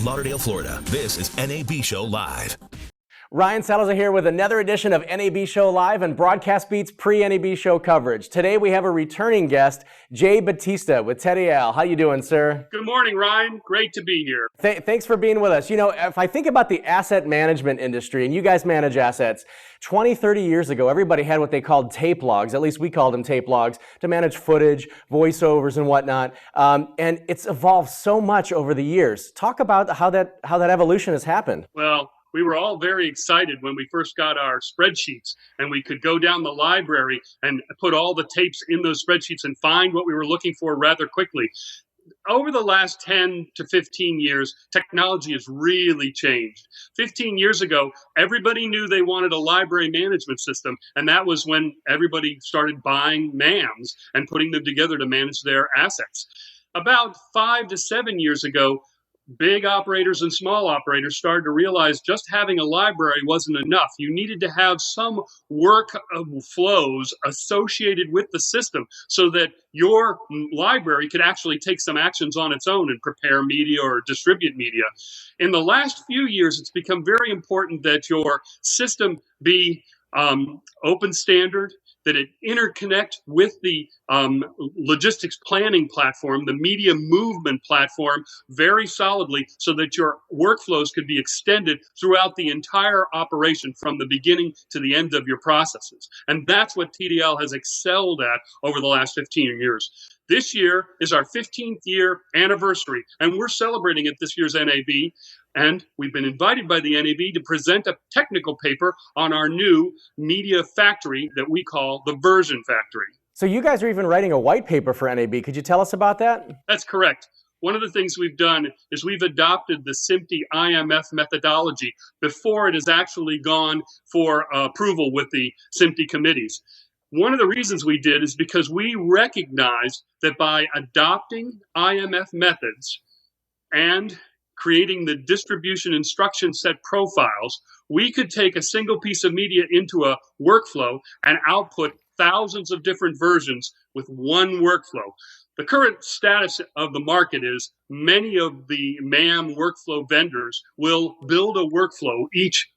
Lauderdale, Florida. This is NAB Show Live. Ryan Salazar here with another edition of NAB Show Live and Broadcast Beat's pre-NAB Show coverage. Today we have a returning guest, Jay Batista with Tedial. How you doing, sir? Good morning, Ryan. Great to be here. Thanks for being with us. You know, if I think about the asset management industry, and you guys manage assets, 20, 30 years ago, everybody had what they called tape logs. At least we called them tape logs to manage footage, voiceovers, and whatnot. And it's evolved so much over the years. Talk about how that evolution has happened. Well, we were all very excited when we first got our spreadsheets and we could go down the library and put all the tapes in those spreadsheets and find what we were looking for rather quickly. Over the last 10 to 15 years, technology has really changed. 15 years ago, everybody knew they wanted a library management system, and that was when everybody started buying MAMs and putting them together to manage their assets. About 5 to 7 years ago, big operators and small operators started to realize just having a library wasn't enough. You needed to have some work flows associated with the system so that your library could actually take some actions on its own and prepare media or distribute media. In the last few years, it's become very important that your system be open standard, that it interconnect with the logistics planning platform, the media movement platform, very solidly so that your workflows could be extended throughout the entire operation from the beginning to the end of your processes. And that's what TDL has excelled at over the last 15 years. This year is our 15th year anniversary, and we're celebrating at this year's NAB. And we've been invited by the NAB to present a technical paper on our new media factory that we call the Version Factory. So you guys are even writing a white paper for NAB. Could you tell us about that? That's correct. One of the things we've done is we've adopted the SMPTE IMF methodology before it has actually gone for approval with the SMPTE committees. One of the reasons we did is because we recognized that by adopting IMF methods and creating the distribution instruction set profiles, we could take a single piece of media into a workflow and output thousands of different versions with one workflow. The current status of the market is many of the MAM workflow vendors will build a workflow, each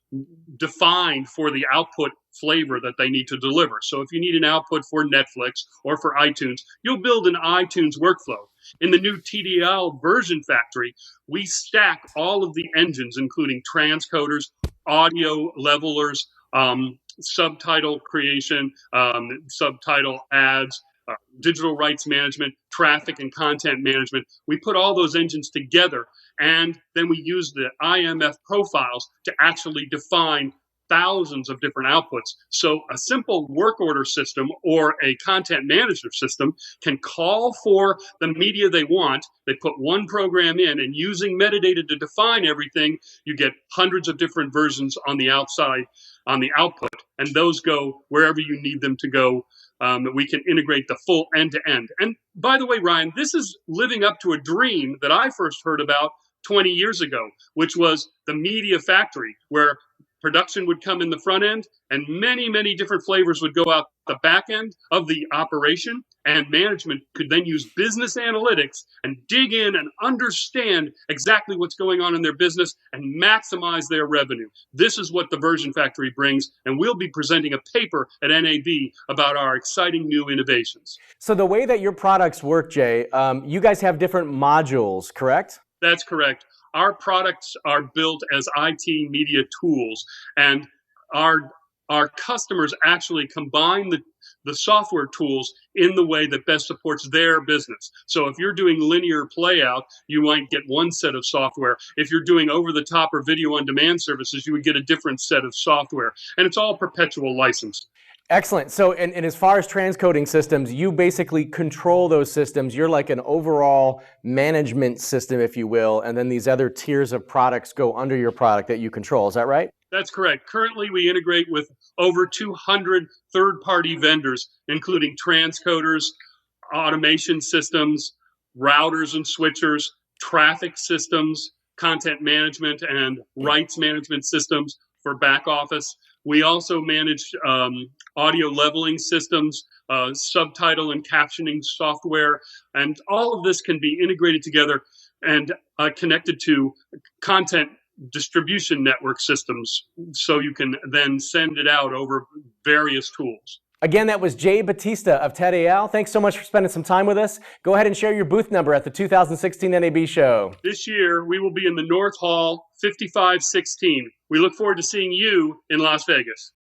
defined for the output flavor that they need to deliver. So if you need an output for Netflix or for iTunes, you'll build an iTunes workflow. In the new TDL Version Factory, we stack all of the engines, including transcoders, audio levelers, subtitle creation, subtitle ads, digital rights management, traffic and content management. We put all those engines together, and then we use the IMF profiles to actually define thousands of different outputs. So a simple work order system or a content management system can call for the media they want. They put one program in, and using metadata to define everything, you get hundreds of different versions on the outside, on the output, and those go wherever you need them to go. We can integrate the full end-to-end. And by the way, Ryan, this is living up to a dream that I first heard about 20 years ago, which was the media factory, where production would come in the front end and many, many different flavors would go out the back end of the operation, and management could then use business analytics and dig in and understand exactly what's going on in their business and maximize their revenue. This is what the Version Factory brings, and we'll be presenting a paper at NAB about our exciting new innovations. So the way that your products work, Jay, you guys have different modules, correct? That's correct. Our products are built as IT media tools, and our customers actually combine the software tools in the way that best supports their business. So if you're doing linear playout, you might get one set of software. If you're doing over-the-top or video-on-demand services, you would get a different set of software. And it's all perpetual license. Excellent. So, and as far as transcoding systems, you basically control those systems. You're like an overall management system, if you will, and then these other tiers of products go under your product that you control. Is that right? That's correct. Currently, we integrate with over 200 third-party vendors, including transcoders, automation systems, routers and switchers, traffic systems, content management and rights management systems for back office. We also manage audio leveling systems, subtitle and captioning software, and all of this can be integrated together and connected to content distribution network systems, so you can then send it out over various tools. Again, that was Jay Batista of Tedial. Thanks so much for spending some time with us. Go ahead and share your booth number at the 2016 NAB show. This year, we will be in the North Hall, 5516. We look forward to seeing you in Las Vegas.